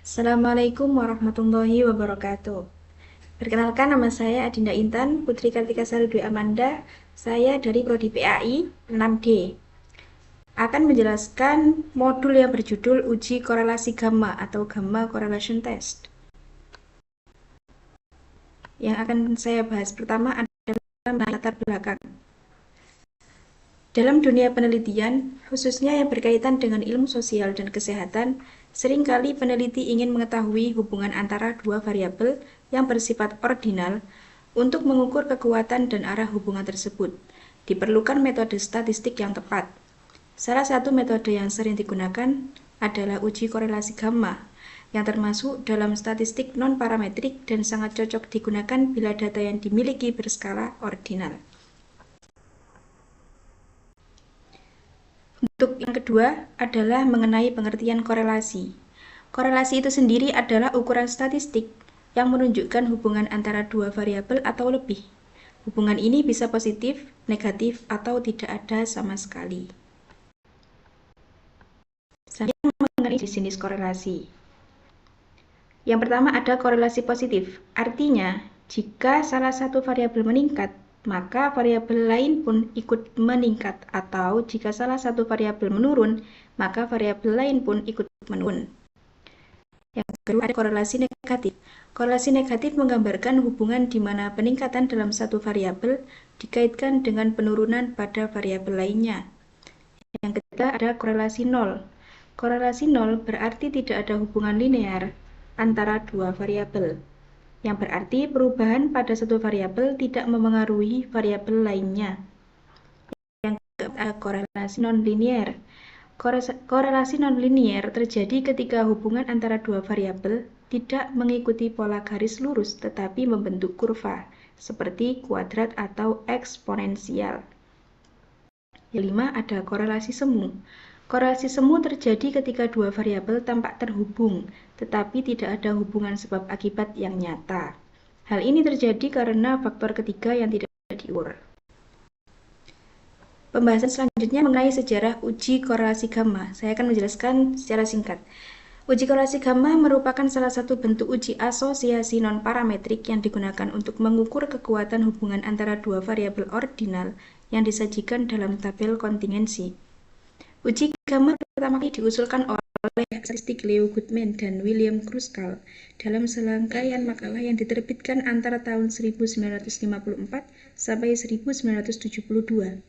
Assalamualaikum warahmatullahi wabarakatuh. Perkenalkan, nama saya Adinda Intan, Putri Kartika Sari Dwi Amanda. Saya dari Prodi PAI 6D. Akan menjelaskan modul yang berjudul Uji Korelasi Gamma atau Gamma Correlation Test. Yang akan saya bahas pertama adalah latar belakang. Dalam dunia penelitian, khususnya yang berkaitan dengan ilmu sosial dan kesehatan, seringkali peneliti ingin mengetahui hubungan antara dua variabel yang bersifat ordinal untuk mengukur kekuatan dan arah hubungan tersebut. Diperlukan metode statistik yang tepat. Salah satu metode yang sering digunakan adalah uji korelasi gamma, yang termasuk dalam statistik non-parametrik dan sangat cocok digunakan bila data yang dimiliki berskala ordinal. Untuk yang kedua adalah mengenai pengertian korelasi. Korelasi itu sendiri adalah ukuran statistik yang menunjukkan hubungan antara dua variabel atau lebih. Hubungan ini bisa positif, negatif, atau tidak ada sama sekali. Saya mengenai jenis korelasi. Yang pertama ada korelasi positif. Artinya, jika salah satu variabel meningkat, maka variabel lain pun ikut meningkat, atau jika salah satu variabel menurun, maka variabel lain pun ikut menurun. Yang kedua ada korelasi negatif. Korelasi negatif menggambarkan hubungan di mana peningkatan dalam satu variabel dikaitkan dengan penurunan pada variabel lainnya. Yang ketiga ada korelasi nol. Korelasi nol berarti tidak ada hubungan linear antara dua variabel, yang berarti perubahan pada satu variabel tidak memengaruhi variabel lainnya. Yang keempat ada korelasi nonlinier. Korelasi nonlinier terjadi ketika hubungan antara dua variabel tidak mengikuti pola garis lurus tetapi membentuk kurva, seperti kuadrat atau eksponensial. Yang kelima ada korelasi semu. Korelasi semu terjadi ketika dua variabel tampak terhubung, tetapi tidak ada hubungan sebab akibat yang nyata. Hal ini terjadi karena faktor ketiga yang tidak diukur. Pembahasan selanjutnya mengenai sejarah uji korelasi gamma. Saya akan menjelaskan secara singkat. Uji korelasi gamma merupakan salah satu bentuk uji asosiasi non-parametrik yang digunakan untuk mengukur kekuatan hubungan antara dua variabel ordinal yang disajikan dalam tabel kontingensi. Uji gamma pertama kali diusulkan oleh statistik Leo Goodman dan William Kruskal dalam serangkaian makalah yang diterbitkan antara tahun 1954 sampai 1972.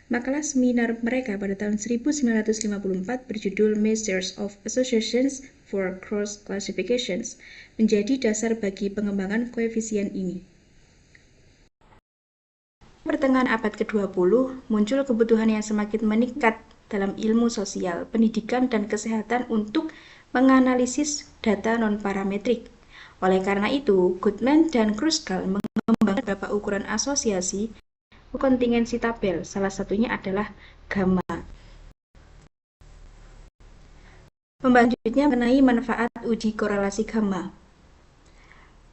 Makalah seminar mereka pada tahun 1954 berjudul Measures of Associations for Cross Classifications menjadi dasar bagi pengembangan koefisien ini. Pertengahan abad ke-20, muncul kebutuhan yang semakin meningkat dalam ilmu sosial, pendidikan, dan kesehatan untuk menganalisis data non-parametrik. Oleh karena itu, Goodman dan Kruskal mengembangkan beberapa ukuran asosiasi kontingensi tabel, salah satunya adalah gamma. Pembahasan selanjutnya mengenai manfaat uji korelasi gamma.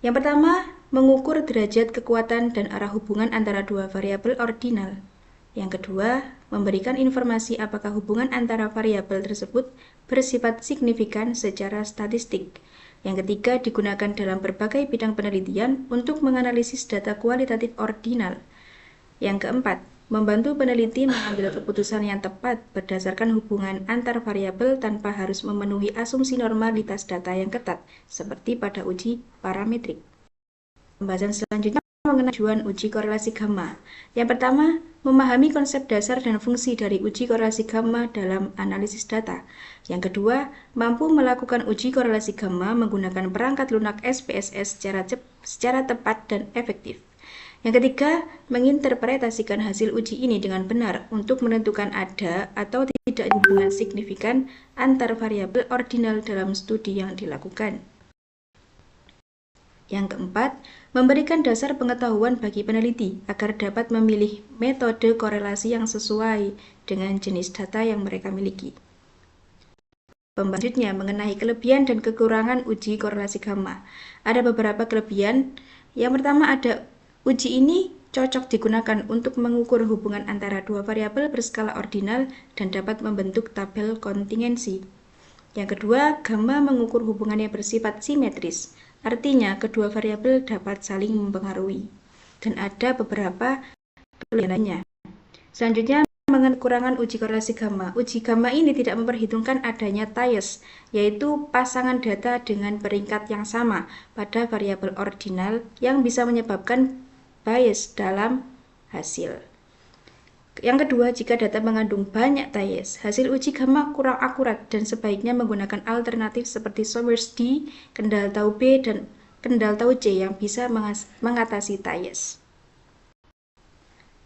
Yang pertama, mengukur derajat kekuatan dan arah hubungan antara dua variabel ordinal. Yang kedua, memberikan informasi apakah hubungan antara variabel tersebut bersifat signifikan secara statistik. Yang ketiga, digunakan dalam berbagai bidang penelitian untuk menganalisis data kualitatif ordinal. Yang keempat, membantu peneliti mengambil keputusan yang tepat berdasarkan hubungan antar variabel tanpa harus memenuhi asumsi normalitas data yang ketat, seperti pada uji parametrik. Pembahasan selanjutnya mengenai tujuan uji korelasi gamma. Yang pertama, memahami konsep dasar dan fungsi dari uji korelasi gamma dalam analisis data. Yang kedua, mampu melakukan uji korelasi gamma menggunakan perangkat lunak SPSS secara tepat dan efektif. Yang ketiga, menginterpretasikan hasil uji ini dengan benar untuk menentukan ada atau tidak hubungan signifikan antar variabel ordinal dalam studi yang dilakukan. Yang keempat, memberikan dasar pengetahuan bagi peneliti agar dapat memilih metode korelasi yang sesuai dengan jenis data yang mereka miliki. Pembahasan selanjutnya mengenai kelebihan dan kekurangan uji korelasi gamma. Ada beberapa kelebihan. Yang pertama ada uji ini cocok digunakan untuk mengukur hubungan antara dua variabel berskala ordinal dan dapat membentuk tabel kontingensi. Yang kedua, gamma mengukur hubungan yang bersifat simetris. Artinya, kedua variabel dapat saling mempengaruhi. Dan ada beberapa kelebihannya. Selanjutnya, mengenai kekurangan uji korelasi gamma. Uji gamma ini tidak memperhitungkan adanya bias, yaitu pasangan data dengan peringkat yang sama pada variabel ordinal yang bisa menyebabkan bias dalam hasil. Yang kedua, jika data mengandung banyak bias, hasil uji gamma kurang akurat dan sebaiknya menggunakan alternatif seperti Sommers D, kendal tau B, dan kendal tau C yang bisa mengatasi bias.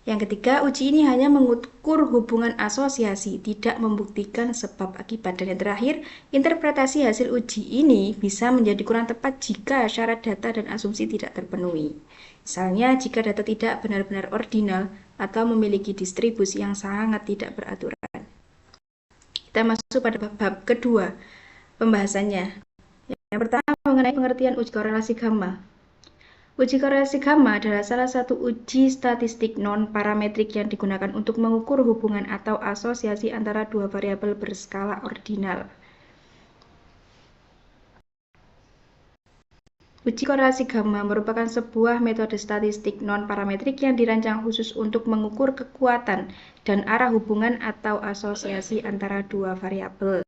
Yang ketiga, uji ini hanya mengukur hubungan asosiasi, tidak membuktikan sebab akibat. Dan yang terakhir, interpretasi hasil uji ini bisa menjadi kurang tepat jika syarat data dan asumsi tidak terpenuhi. Misalnya, jika data tidak benar-benar ordinal atau memiliki distribusi yang sangat tidak beraturan. Kita masuk pada bab kedua pembahasannya. Yang pertama, mengenai pengertian uji korelasi gamma. Uji korelasi gamma adalah salah satu uji statistik non-parametrik yang digunakan untuk mengukur hubungan atau asosiasi antara dua variabel berskala ordinal. Uji korelasi gamma merupakan sebuah metode statistik non-parametrik yang dirancang khusus untuk mengukur kekuatan dan arah hubungan atau asosiasi antara dua variabel.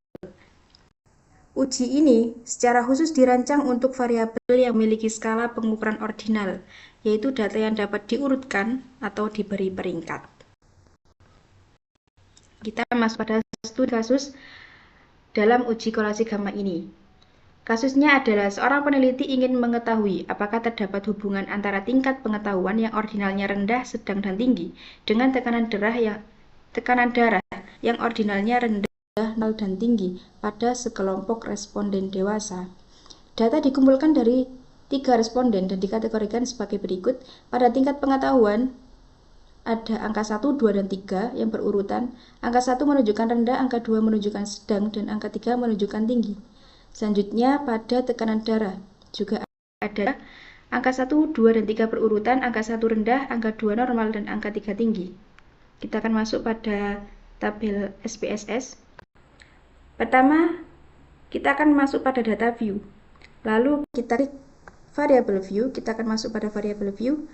Uji ini secara khusus dirancang untuk variabel yang memiliki skala pengukuran ordinal, yaitu data yang dapat diurutkan atau diberi peringkat. Kita masuk pada studi kasus dalam uji korelasi gamma ini. Kasusnya adalah seorang peneliti ingin mengetahui apakah terdapat hubungan antara tingkat pengetahuan yang ordinalnya rendah, sedang, dan tinggi dengan tekanan darah yang ordinalnya rendah, 0 dan tinggi pada sekelompok responden dewasa. Data dikumpulkan dari 3 responden dan dikategorikan sebagai berikut. Pada tingkat pengetahuan ada angka 1, 2, dan 3 yang berurutan. Angka 1 menunjukkan rendah, angka 2 menunjukkan sedang, dan angka 3 menunjukkan tinggi. Selanjutnya pada tekanan darah juga ada angka 1, 2, dan 3 berurutan, angka 1 rendah, angka 2 normal, dan angka 3 tinggi. Kita akan masuk pada tabel SPSS. Pertama, kita akan masuk pada data view. Lalu kita klik variable view, kita akan masuk pada variable view.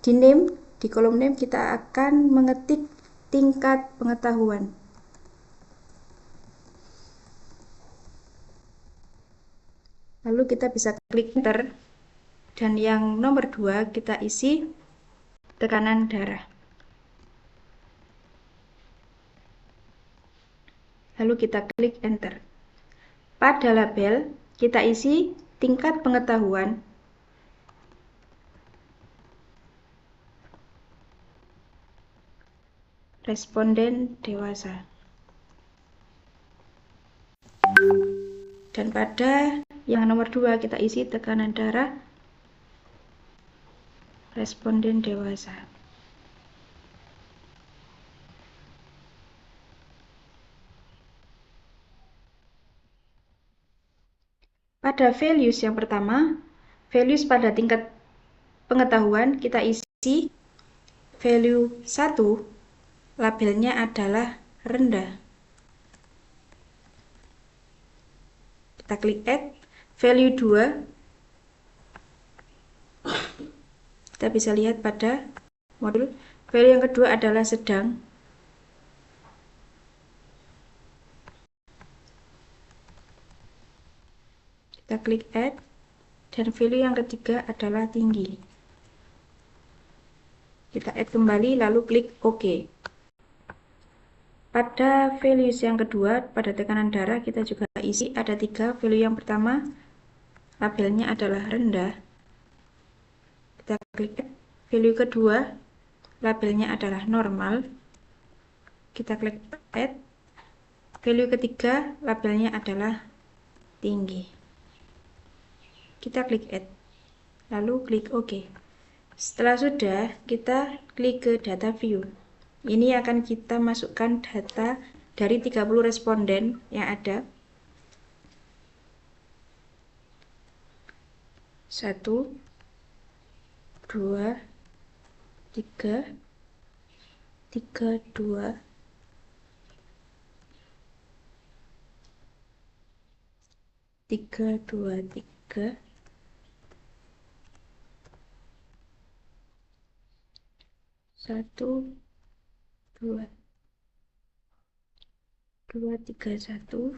Di name, di kolom name kita akan mengetik tingkat pengetahuan. Lalu kita bisa klik enter. Dan yang nomor 2 kita isi tekanan darah. Lalu kita klik enter. Pada label kita isi tingkat pengetahuan responden dewasa. Dan pada yang nomor 2 kita isi tekanan darah responden dewasa. Pada values yang pertama, values pada tingkat pengetahuan kita isi value 1, labelnya adalah rendah. Kita klik add. Value 2, kita bisa lihat pada modul. Value yang kedua adalah sedang. Kita klik add. Dan value yang ketiga adalah tinggi. Kita add kembali lalu klik OK. Pada values yang kedua, pada tekanan darah kita juga isi ada 3. Value yang pertama labelnya adalah rendah. Kita klik add. Value kedua labelnya adalah normal. Kita klik add. Value ketiga labelnya adalah tinggi. Kita klik add. Lalu klik OK. Setelah sudah, kita klik ke data view. Ini akan kita masukkan data dari 30 responden yang ada. 1, 2, 3, 3, 2, 3, 2, 3. 1, 2, 2, 3, 1.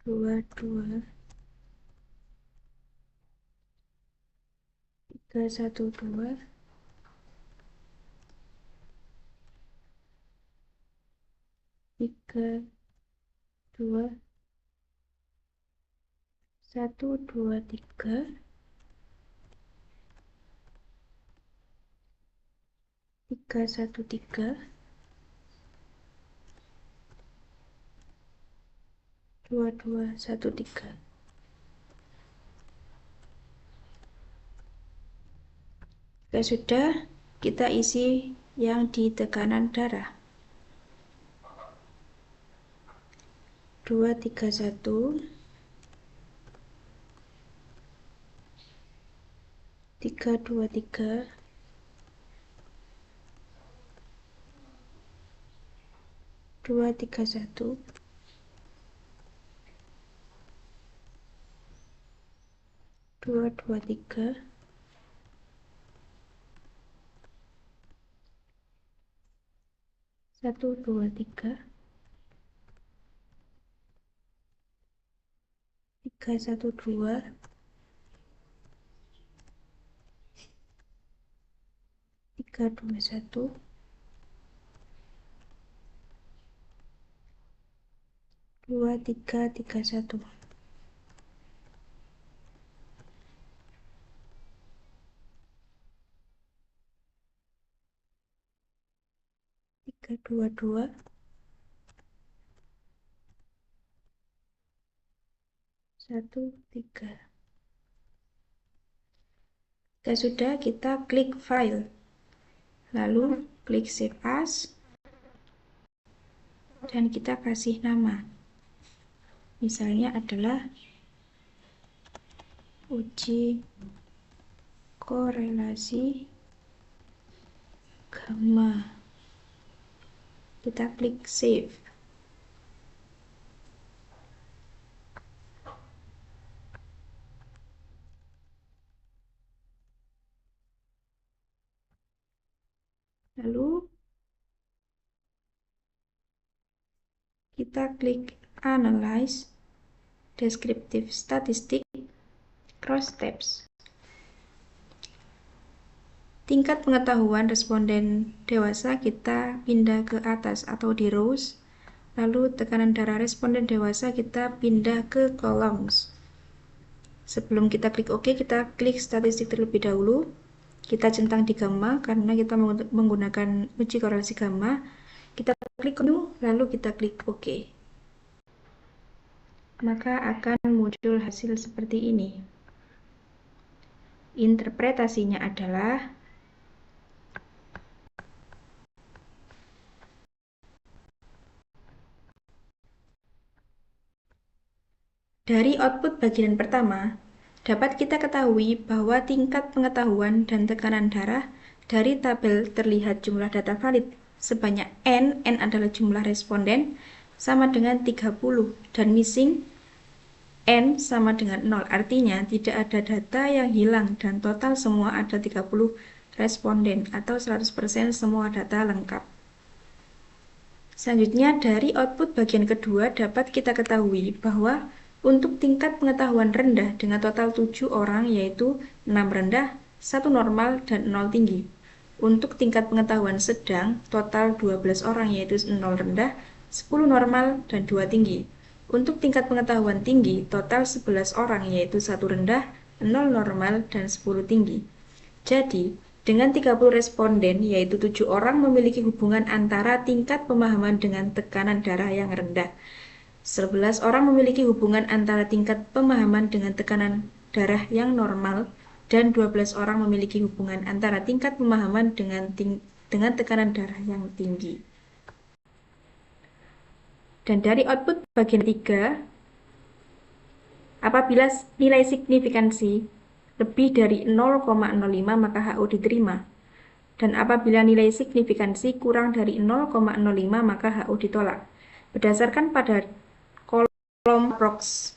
2, 2, 3, 1, 2. 3, 2, 1, 2, 3. 3, 1, 3. 2, 2, 1, 3. Oke, sudah, kita isi yang di tekanan darah. 2, 3, 1. 3, 2, 3. 2, 3, 1. 2, 2, 3. 1, 2, 3. 3, 1, 2. 3, 2, 1. 2, 3, 3, 1. 3, 2, 2. 1, 3. Oke, sudah, kita klik file. Lalu klik save as. Dan kita kasih nama. Misalnya adalah uji korelasi gamma. Kita klik save. Lalu kita klik analyze, descriptive statistic, cross tabs. Tingkat pengetahuan responden dewasa kita pindah ke atas atau di rows. Lalu tekanan darah responden dewasa kita pindah ke columns. Sebelum kita klik OK, kita klik statistik terlebih dahulu. Kita centang di gamma karena kita menggunakan uji korelasi gamma. Kita klik new, lalu kita klik OK. Maka akan muncul hasil seperti ini. Interpretasinya adalah dari output bagian pertama, dapat kita ketahui bahwa tingkat pengetahuan dan tekanan darah dari tabel terlihat jumlah data valid sebanyak N adalah jumlah responden, sama dengan 30, dan missing N sama dengan 0. Artinya tidak ada data yang hilang dan total semua ada 30 responden atau 100% semua data lengkap. Selanjutnya, dari output bagian kedua dapat kita ketahui bahwa untuk tingkat pengetahuan rendah dengan total 7 orang yaitu 6 rendah, 1 normal, dan 0 tinggi. Untuk tingkat pengetahuan sedang total 12 orang yaitu 0 rendah, 10 normal, dan 2 tinggi. Untuk tingkat pengetahuan tinggi total 11 orang yaitu 1 rendah, 0 normal, dan 10 tinggi. Jadi, dengan 30 responden, yaitu 7 orang memiliki hubungan antara tingkat pemahaman dengan tekanan darah yang rendah. 11 orang memiliki hubungan antara tingkat pemahaman dengan tekanan darah yang normal, dan 12 orang memiliki hubungan antara tingkat pemahaman dengan tekanan darah yang tinggi. Dan dari output bagian 3, apabila nilai signifikansi lebih dari 0,05 maka HO diterima. Dan apabila nilai signifikansi kurang dari 0,05 maka HO ditolak. Berdasarkan pada kolom approx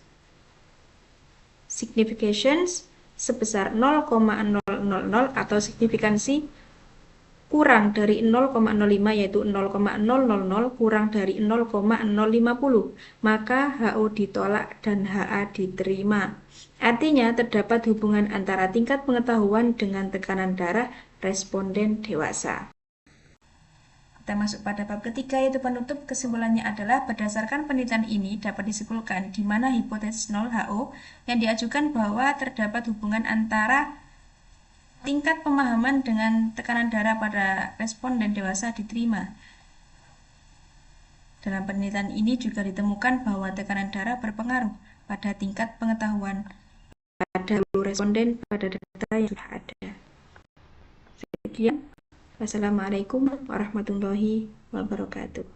significations sebesar 0,000 atau signifikansi kurang dari 0,05 yaitu 0,000 kurang dari 0,050 maka HO ditolak dan HA diterima. Artinya terdapat hubungan antara tingkat pengetahuan dengan tekanan darah responden dewasa. Kita masuk pada bab ketiga yaitu penutup. Kesimpulannya adalah berdasarkan penelitian ini dapat disimpulkan di mana hipotesis 0 HO yang diajukan bahwa terdapat hubungan antara tingkat pemahaman dengan tekanan darah pada responden dewasa diterima. Dalam penelitian ini juga ditemukan bahwa tekanan darah berpengaruh pada tingkat pengetahuan pada responden pada data yang sudah ada. Sekian. Wassalamualaikum warahmatullahi wabarakatuh.